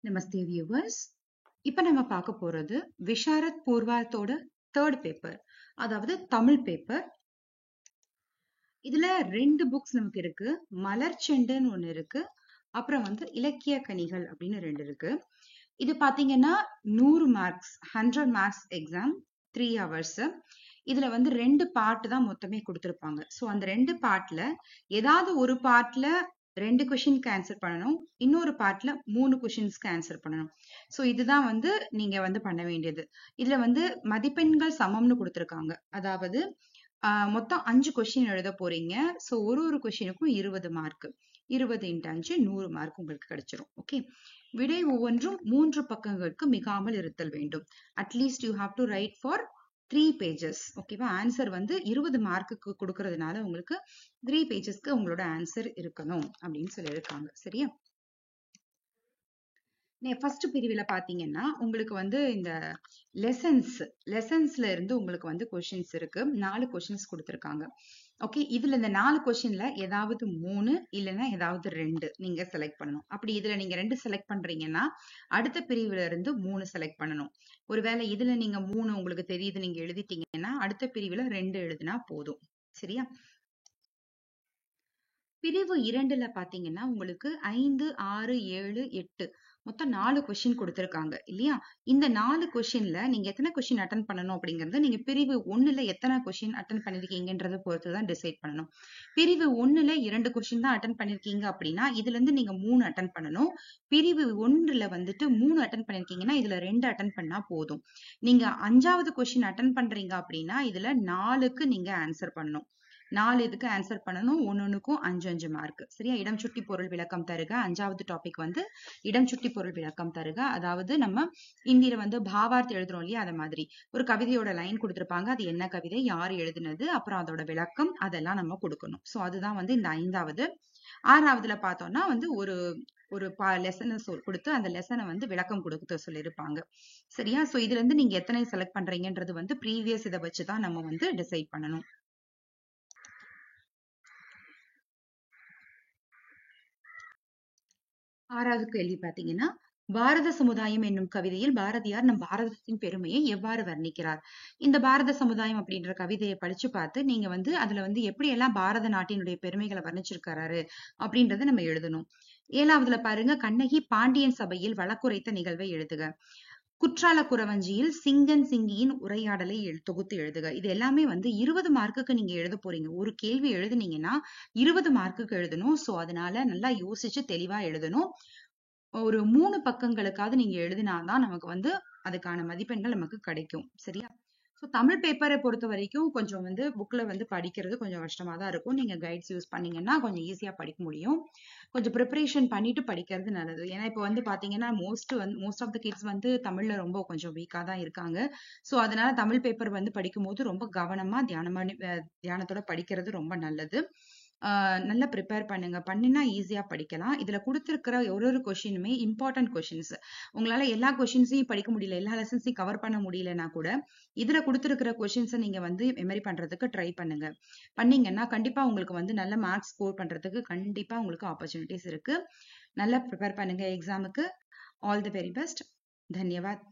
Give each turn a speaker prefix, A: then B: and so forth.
A: நமஸ்தே viewers. இப்ப நம்ம பார்க்க போறது விஷாரத் பூர்வாத்தோட தேர்ட் பேப்பர், அதாவது தமிழ் பேப்பர். இதுல 2 புக்ஸ் நமக்கு இருக்கு. மலர் செண்டுன்னு ஒண்ணு இருக்கு, அப்புறம் இலக்கிய கனிகள் அப்படின்னு 2 இருக்கு. இது பாத்தீங்கன்னா 100 மார்க்ஸ், 100 மார்க்ஸ் எக்ஸாம், 3 hours. இதுல 2 பார்ட் தான் மொத்தமே கொடுத்திருப்பாங்க. சோ அந்த 2 பார்ட்ல ஏதாவது ஒரு பார்ட்ல 2 கொஸ்டினுக்கு ஆன்சர் பண்ணணும், இன்னொரு பார்ட்ல 3 கொஸ்டின்ஸ்க்கு ஆன்சர் பண்ணணும். சோ இதுதான் நீங்க பண்ண வேண்டியது. இதுல மதிப்பெண்கள் சமம்னு கொடுத்திருக்காங்க. அதாவது மொத்தம் 5 கொஸ்டின் எழுத போறீங்க. சோ ஒரு கொஸ்டினுக்கும் 20 மார்க். 20 × 5 100 மார்க் உங்களுக்கு கிடைச்சிரும். ஓகே. விடை ஒவ்வொன்றும் 3 பக்கங்களுக்கு மிகாமல் இருத்தல் வேண்டும். At least you have to right for 3 pages. ஓகேவா? ஆன்சர் 20 மார்க்குக்கு கொடுக்கறதுனால உங்களுக்கு 3 pagesக்கு உங்களோட ஆன்சர் இருக்கணும் அப்படின்னு சொல்லியிருக்காங்க. சரியா? ஃபர்ஸ்ட் பிரிவுல பாத்தீங்கன்னா உங்களுக்கு இந்த லெசன்ஸ்ல இருந்து உங்களுக்கு கொஸ்டின்ஸ் இருக்கு. 4 கொஸ்டின்ஸ் கொடுத்திருக்காங்க. ஓகே. இதுல இந்த 4 கொஸ்டின்ல ஏதாவது 3 இல்லைன்னா ஏதாவது 2 நீங்க செலக்ட் பண்ணணும். அப்படி இதுல நீங்க 2 செலக்ட் பண்றீங்கன்னா அடுத்த பிரிவுல இருந்து 3 செலக்ட் பண்ணணும். ஒருவேளை இதுல நீங்க 3 உங்களுக்கு தெரியுது நீங்க எழுதிட்டீங்கன்னா அடுத்த பிரிவுல 2 எழுதினா போதும். சரியா? பிரிவு 2ல பாத்தீங்கன்னா உங்களுக்கு 5, 6, 7, 8 மொத்தம் 4 கொஸ்டின் கொடுத்திருக்காங்க இல்லையா? இந்த 4 கொஸ்டின்ல நீங்க எத்தனை கொஸ்டின் அட்டன் பண்ணணும் அப்படிங்கறத நீங்க பிரிவு 1ல எத்தனை கொஸ்டின் அட்டன் பண்ணிருக்கீங்கன்றத பொறுத்து தான் டிசைட் பண்ணணும். பிரிவு 1ல 2 கொஸ்டின் தான் அட்டன் பண்ணிருக்கீங்க அப்படின்னா இதுல இருந்து நீங்க 3 அட்டன் பண்ணணும். பிரிவு 1ல 3 அட்டன் பண்ணிருக்கீங்கன்னா இதுல 2 அட்டன் பண்ணா போதும். நீங்க 5வது கொஸ்டின் அட்டன் பண்றீங்க அப்படின்னா இதுல 4க்கு நீங்க ஆன்சர் பண்ணணும். 4 இதுக்கு ஆன்சர் பண்ணணும். ஒன்னொன்னுக்கும் 5 மார்க். சரியா? இடம் சுட்டி பொருள் விளக்கம் தருக. 5வது டாபிக் இடம் சுட்டி பொருள் விளக்கம் தருக. அதாவது நம்ம இந்தியில பாவார்த்தம் எழுதுறோம் இல்லையா? அத மாதிரி ஒரு கவிதையோட லைன் கொடுத்திருப்பாங்க. அது என்ன கவிதை, யார் எழுதுனது, அப்புறம் அதோட விளக்கம், அதெல்லாம் நம்ம கொடுக்கணும். சோ அதுதான் இந்த 5வது. 6வதுல பார்த்தோம்னா ஒரு லெசனை கொடுத்து அந்த லெசனை விளக்கம் கொடுக்க சொல்லியிருப்பாங்க. சரியா? சோ இதுல இருந்து நீங்க எத்தனை செலக்ட் பண்றீங்கன்றது ப்ரீவியஸ் இதை வச்சுதான் நம்ம டிசைட் பண்ணணும். 6வது கேள்வி பாத்தீங்கன்னா, பாரத சமுதாயம் என்னும் கவிதையில் பாரதியார் நம் பாரதத்தின் பெருமையை எவ்வாறு வர்ணிக்கிறார்? இந்த பாரத சமுதாயம் அப்படின்ற கவிதையை படிச்சு பார்த்து நீங்க அதுல எப்படி எல்லாம் பாரத நாட்டினுடைய பெருமைகளை வர்ணிச்சிருக்காரு அப்படின்றத நம்ம எழுதணும். 7வதுல பாருங்க, கண்ணகி பாண்டியன் சபையில் வழக்குரைத்த நிகழ்வை எழுதுக. குற்றால குறவஞ்சியில் சிங்கன் சிங்கியின் உரையாடலை தொகுத்து எழுதுக. இது எல்லாமே 20 மார்க்குக்கு நீங்க எழுத போறீங்க. ஒரு கேள்வி எழுதுனீங்கன்னா 20 மார்க்குக்கு எழுதணும். சோ அதனால நல்லா யோசிச்சு தெளிவா எழுதணும். ஒரு 3 பக்கங்களுக்காவது நீங்க எழுதினாதான் நமக்கு அதுக்கான மதிப்பெண்கள் நமக்கு கிடைக்கும். சரியா? சோ தமிழ் பேப்பரை பொறுத்த வரைக்கும் கொஞ்சம் புக்ல படிக்கிறது கொஞ்சம் கஷ்டமா தான் இருக்கும். நீங்க கைட்ஸ் யூஸ் பண்ணீங்கன்னா கொஞ்சம் ஈஸியா படிக்க முடியும். கொஞ்சம் ப்ரிப்பரேஷன் பண்ணிட்டு படிக்கிறது நல்லது. ஏன்னா இப்ப பாத்தீங்கன்னா மோஸ்ட் ஆஃப் த கிட்ஸ் தமிழ்ல ரொம்ப கொஞ்சம் வீக்கா தான் இருக்காங்க. சோ அதனால தமிழ் பேப்பர் படிக்கும் போது ரொம்ப கவனமா தியானத்தோட படிக்கிறது ரொம்ப நல்லது. நல்லா ப்ரிப்பேர் பண்ணுங்க. பண்ணினா ஈஸியா படிக்கலாம். இதுல கொடுத்திருக்கிற ஒரு கொஸ்டினுமே இம்பார்ட்டன்ட் கொஸ்டின்ஸ். உங்களால எல்லா கொஸ்டின்ஸையும் படிக்க முடியல, எல்லா லெசன்ஸையும் கவர் பண்ண முடியலன்னா கூட இதுல கொடுத்திருக்கிற கொஸ்டின்ஸை நீங்க மெமரி பண்றதுக்கு ட்ரை பண்ணுங்க. பண்ணீங்கன்னா கண்டிப்பா உங்களுக்கு நல்ல மார்க்ஸ் ஸ்கோர் பண்றதுக்கு கண்டிப்பா உங்களுக்கு ஆப்பர்ச்சுனிட்டிஸ் இருக்கு. நல்லா ப்ரிப்பேர் பண்ணுங்க எக்ஸாமுக்கு. All the very best. தன்யவாத்.